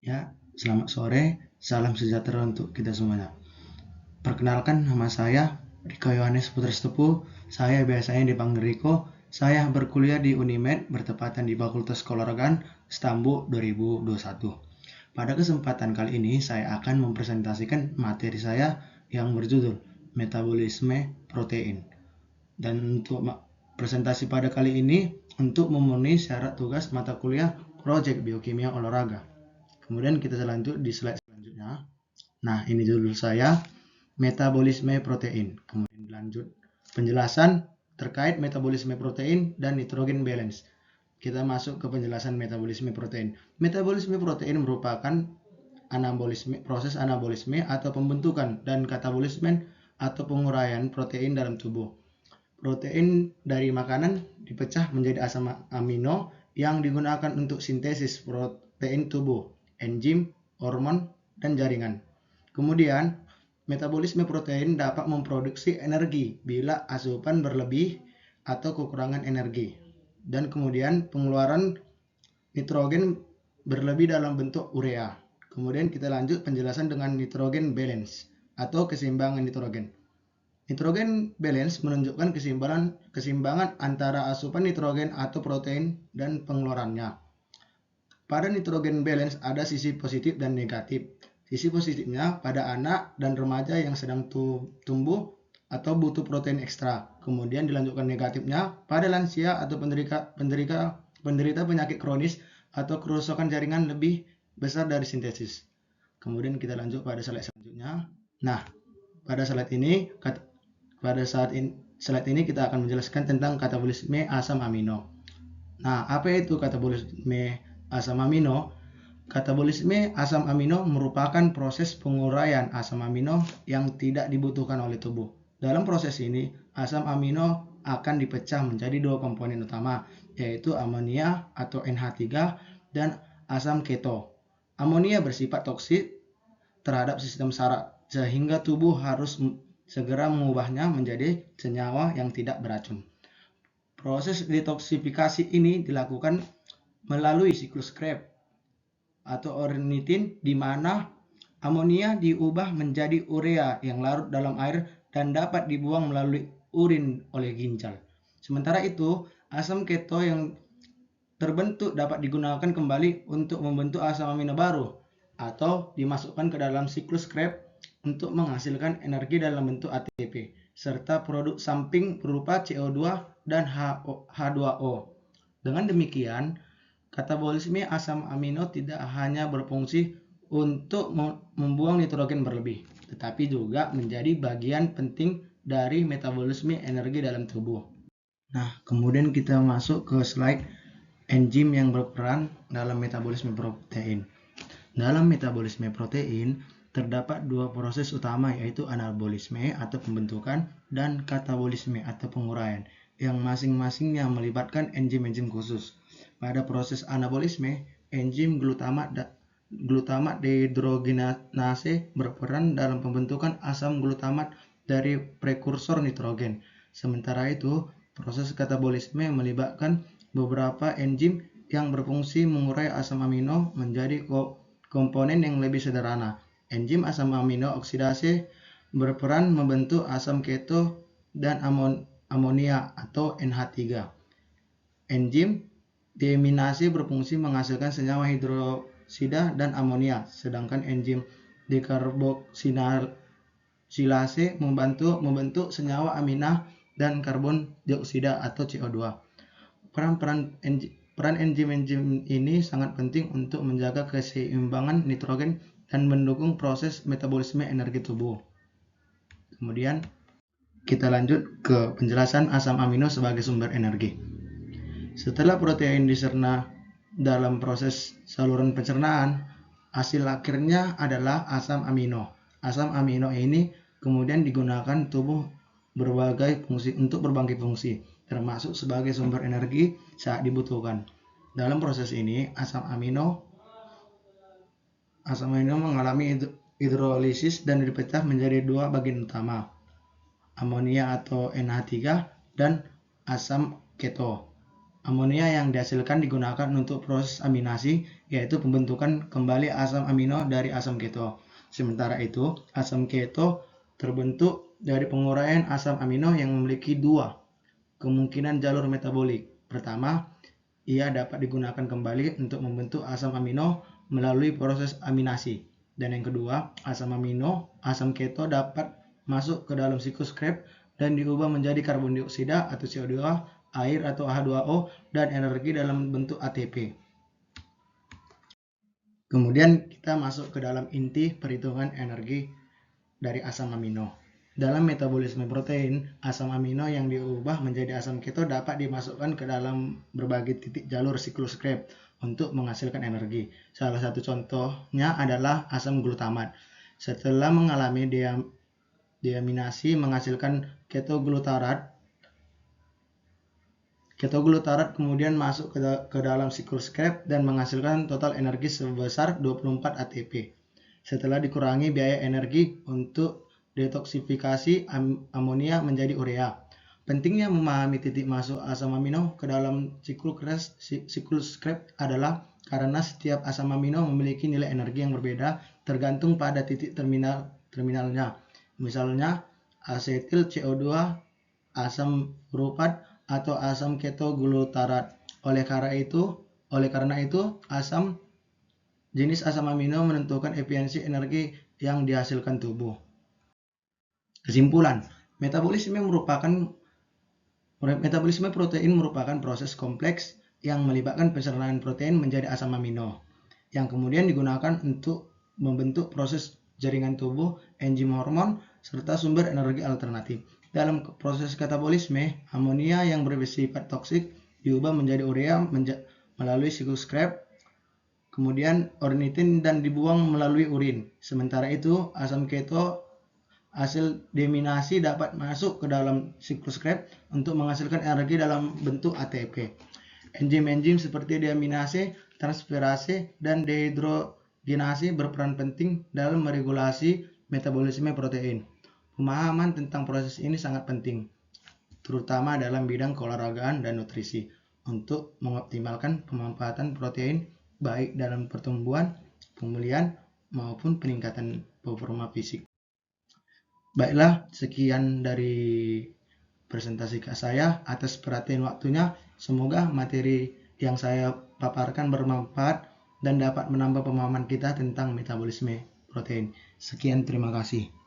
Ya, selamat sore, salam sejahtera untuk kita semuanya. Perkenalkan, nama saya Riko Yohanes Putra Setepu. Saya biasanya dipanggil Riko. Saya berkuliah di Unimed, bertepatan di Fakultas Keolahragaan, Istanbul 2021. Pada kesempatan kali ini, saya akan mempresentasikan materi saya yang berjudul Metabolisme Protein. Dan untuk presentasi pada kali ini, untuk memenuhi syarat tugas mata kuliah Project Biokimia Olahraga. Kemudian kita lanjut di slide selanjutnya. Nah, ini judul saya, metabolisme protein. Kemudian lanjut penjelasan terkait metabolisme protein dan nitrogen balance. Kita masuk ke penjelasan metabolisme protein. Metabolisme protein merupakan proses anabolisme atau pembentukan dan katabolisme atau penguraian protein dalam tubuh. Protein dari makanan dipecah menjadi asam amino yang digunakan untuk sintesis protein tubuh, enzim, hormon, dan jaringan. Kemudian, metabolisme protein dapat memproduksi energi bila asupan berlebih atau kekurangan energi. Dan kemudian pengeluaran nitrogen berlebih dalam bentuk urea. Kemudian kita lanjut penjelasan dengan nitrogen balance atau keseimbangan nitrogen. Nitrogen balance menunjukkan keseimbangan antara asupan nitrogen atau protein dan pengeluarannya. Pada nitrogen balance ada sisi positif dan negatif. Sisi positifnya pada anak dan remaja yang sedang tumbuh atau butuh protein ekstra. Kemudian dilanjutkan negatifnya pada lansia atau penderita penyakit kronis atau kerusakan jaringan lebih besar dari sintesis. Kemudian kita lanjut pada slide selanjutnya. Nah, pada slide ini kita akan menjelaskan tentang katabolisme asam amino. Nah, apa itu katabolisme asam amino? Katabolisme asam amino merupakan proses penguraian asam amino yang tidak dibutuhkan oleh tubuh. Dalam proses ini, asam amino akan dipecah menjadi dua komponen utama, yaitu amonia atau NH3 dan asam keto. Amonia bersifat toksik terhadap sistem saraf, sehingga tubuh harus segera mengubahnya menjadi senyawa yang tidak beracun. Proses detoksifikasi ini dilakukan melalui siklus Krebs atau ornithin, di mana amonia diubah menjadi urea yang larut dalam air dan dapat dibuang melalui urin oleh ginjal. Sementara itu, asam keto yang terbentuk dapat digunakan kembali untuk membentuk asam amino baru atau dimasukkan ke dalam siklus Krebs untuk menghasilkan energi dalam bentuk ATP serta produk samping berupa CO2 dan H2O. Dengan demikian, katabolisme asam amino tidak hanya berfungsi untuk membuang nitrogen berlebih, tetapi juga menjadi bagian penting dari metabolisme energi dalam tubuh. Nah, kemudian kita masuk ke slide enzim yang berperan dalam metabolisme protein. Dalam metabolisme protein, terdapat dua proses utama, yaitu anabolisme atau pembentukan dan katabolisme atau penguraian, yang masing-masingnya melibatkan enzim-enzim khusus. Pada proses anabolisme, enzim glutamat dehidrogenase berperan dalam pembentukan asam glutamat dari prekursor nitrogen. Sementara itu, proses katabolisme melibatkan beberapa enzim yang berfungsi mengurai asam amino menjadi komponen yang lebih sederhana. Enzim asam amino oksidase berperan membentuk asam keto dan amonia atau NH3. Enzim deaminase berfungsi menghasilkan senyawa hidroksida dan amonia, sedangkan enzim dekarboksilase membentuk senyawa amina dan karbon dioksida atau CO2. Peran enzim-enzim ini sangat penting untuk menjaga keseimbangan nitrogen dan mendukung proses metabolisme energi tubuh. Kemudian kita lanjut ke penjelasan asam amino sebagai sumber energi. Setelah protein dicerna dalam proses saluran pencernaan, hasil akhirnya adalah asam amino. Asam amino ini kemudian digunakan tubuh untuk berbagai fungsi, termasuk sebagai sumber energi saat dibutuhkan. Dalam proses ini, asam amino mengalami hidrolisis dan dipecah menjadi dua bagian utama, amonia atau NH3 dan asam keto. Amonia yang dihasilkan digunakan untuk proses aminasi yaitu pembentukan kembali asam amino dari asam keto. Sementara itu, asam keto terbentuk dari penguraian asam amino yang memiliki dua kemungkinan jalur metabolik. Pertama, ia dapat digunakan kembali untuk membentuk asam amino melalui proses aminasi. Dan yang kedua, asam keto dapat masuk ke dalam siklus Krebs dan diubah menjadi karbon dioksida atau CO2, air atau H2O, dan energi dalam bentuk ATP. Kemudian kita masuk ke dalam inti perhitungan energi dari asam amino. Dalam metabolisme protein, asam amino yang diubah menjadi asam keto dapat dimasukkan ke dalam berbagai titik jalur siklus Krebs untuk menghasilkan energi. Salah satu contohnya adalah asam glutamat. Setelah mengalami deaminasi menghasilkan ketoglutarat kemudian masuk ke dalam siklus Krebs dan menghasilkan total energi sebesar 24 ATP. Setelah dikurangi biaya energi untuk detoksifikasi amonia menjadi urea. Pentingnya memahami titik masuk asam amino ke dalam siklus Krebs adalah karena setiap asam amino memiliki nilai energi yang berbeda tergantung pada titik terminalnya. Misalnya asetil CO2, asam uropat, atau asam ketoglutarat. Oleh karena itu, jenis asam amino menentukan efisiensi energi yang dihasilkan tubuh. Kesimpulan, metabolisme protein merupakan proses kompleks yang melibatkan pencernaan protein menjadi asam amino, yang kemudian digunakan untuk membentuk proses jaringan tubuh, enzim hormon, serta sumber energi alternatif. Dalam proses katabolisme, amonia yang bersifat toksik diubah menjadi urea melalui siklus Krebs, kemudian ornitin dan dibuang melalui urin. Sementara itu, asam keto hasil deaminasi dapat masuk ke dalam siklus Krebs untuk menghasilkan energi dalam bentuk ATP. Enzim-enzim seperti deaminase, transferase, dan dehidrogenase berperan penting dalam meregulasi metabolisme protein. Pemahaman tentang proses ini sangat penting, terutama dalam bidang keolahragaan dan nutrisi, untuk mengoptimalkan pemanfaatan protein baik dalam pertumbuhan, pemulihan, maupun peningkatan performa fisik. Baiklah, sekian dari presentasi saya. Atas perhatian waktunya, semoga materi yang saya paparkan bermanfaat dan dapat menambah pemahaman kita tentang metabolisme protein. Sekian, terima kasih.